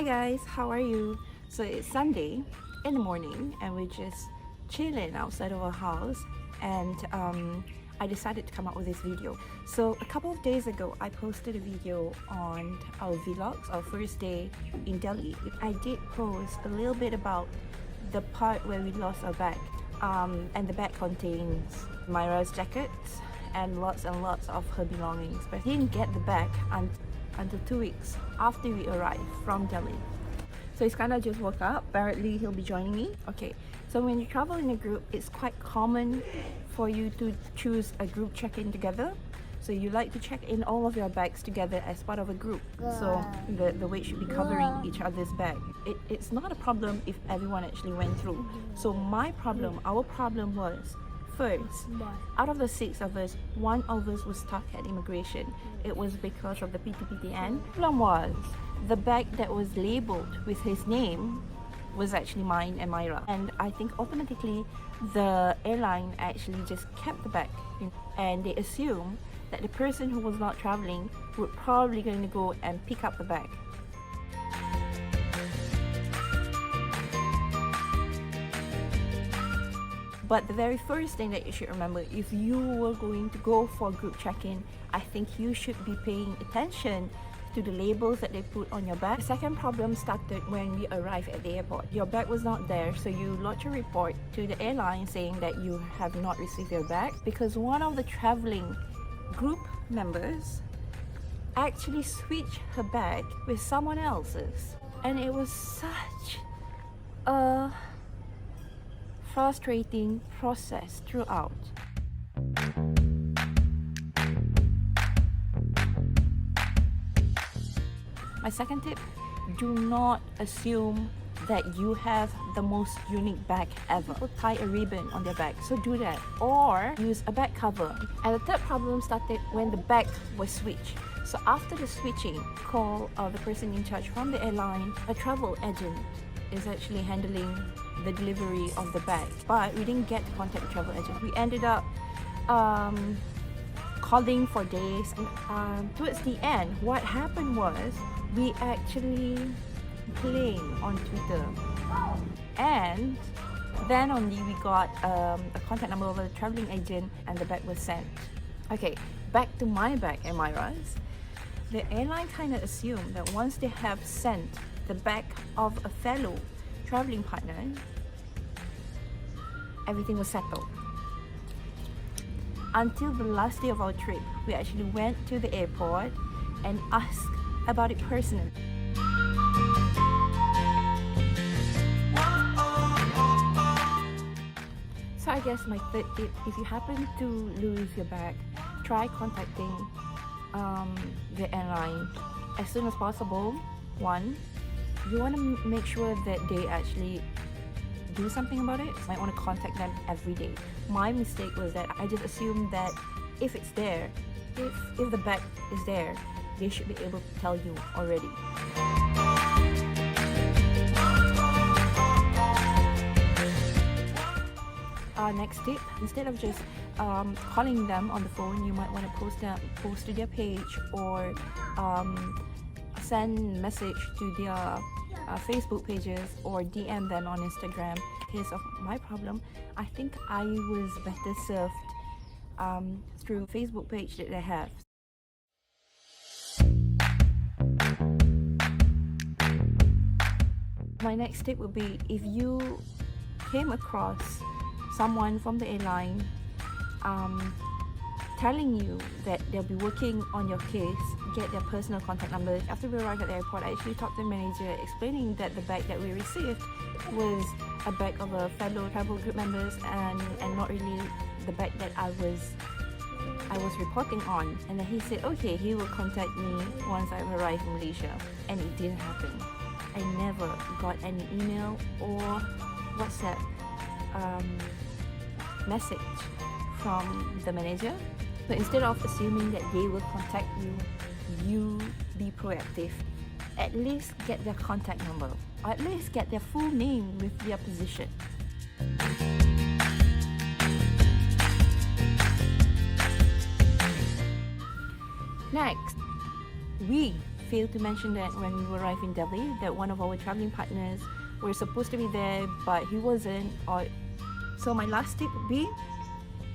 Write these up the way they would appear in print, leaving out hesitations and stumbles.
Hi guys, how are you? So it's Sunday in the morning and we're just chilling outside of our house and I decided to come up with this video. So a couple of days ago I posted a video on our vlogs, our first day in Delhi. I did post a little bit about the part where we lost our bag, and the bag contains Myra's jackets and lots of her belongings, but I didn't get the bag until 2 weeks after we arrived from Delhi. So he's kind of just woke up. Apparently he'll be joining me. Okay, so when you travel in a group, it's quite common for you to choose a group check-in together. So you like to check in all of your bags together as part of a group. So the weight should be covering each other's bag. It's not a problem if everyone actually went through. So our problem was, first, out of the 6 of us, 1 of us was stuck at immigration. It was because of the PTPTN. The problem was, the bag that was labeled with his name was actually mine and Myra. And I think automatically the airline actually just kept the bag. And they assumed that the person who was not traveling would probably going to go and pick up the bag. But the very first thing that you should remember, if you were going to go for group check-in, I think you should be paying attention to the labels that they put on your bag. The second problem started when we arrived at the airport. Your bag was not there, so you lodge a report to the airline saying that you have not received your bag because one of the traveling group members actually switched her bag with someone else's. And it was such a frustrating process throughout. My second tip, do not assume that you have the most unique bag ever. People tie a ribbon on their bag, so do that. Or use a bag cover. And the third problem started when the bag was switched. So after the switching, call the person in charge from the airline. A travel agent is actually handling the delivery of the bag, but we didn't get to contact the travel agent. We ended up calling for days, and towards the end, what happened was we actually blamed on Twitter, and then only we got a contact number of a traveling agent and the bag was sent. Okay, back to my bag and Myra's. The airline kind of assumed that once they have sent the bag of a fellow traveling partner, everything was settled. Until the last day of our trip, we actually went to the airport and asked about it personally. So I guess my third tip, if you happen to lose your bag, try contacting the airline as soon as possible. One, you want to make sure that they actually do something about it. So I want to contact them every day. My mistake was that I just assumed that if it's there, if the bag is there, they should be able to tell you already. Next tip, instead of just calling them on the phone, you might want to post to their page or send message to their Facebook pages or DM them on Instagram. In case of my problem, I think I was better served through Facebook page that they have. My next tip would be, if you came across someone from the airline telling you that they'll be working on your case, get their personal contact numbers. After we arrived at the airport, I actually talked to the manager explaining that the bag that we received was a bag of a fellow travel group members and not really the bag that I was reporting on. And then he said, okay, he will contact me once I've arrived in Malaysia. And it didn't happen. I never got any email or WhatsApp message from the manager. So instead of assuming that they will contact you, you be proactive. At least get their contact number, or at least get their full name with their position. Next, we failed to mention that when we arrived in Delhi, that one of our traveling partners were supposed to be there, but he wasn't. So my last tip would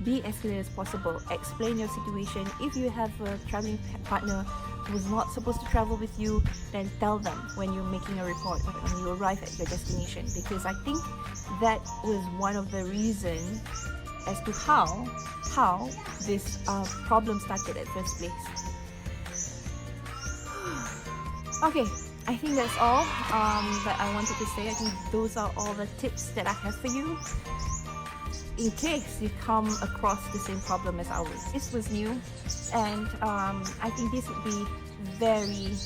be as clear as possible. Explain your situation. If you have a traveling partner who's not supposed to travel with you, then tell them when you're making a report when you arrive at your destination, because I think that was one of the reasons as to how this problem started at first place. Okay, I think that's all that I wanted to say. I think those are all the tips that I have for you in case you come across the same problem as ours. This was new, and I think this would be very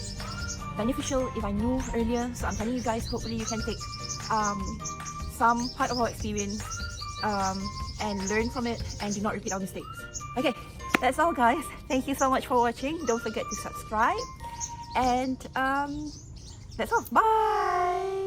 beneficial if I knew earlier. So I'm telling you guys, hopefully you can take some part of our experience and learn from it and do not repeat our mistakes. Okay, that's all guys. Thank you so much for watching. Don't forget to subscribe, and that's all. Bye!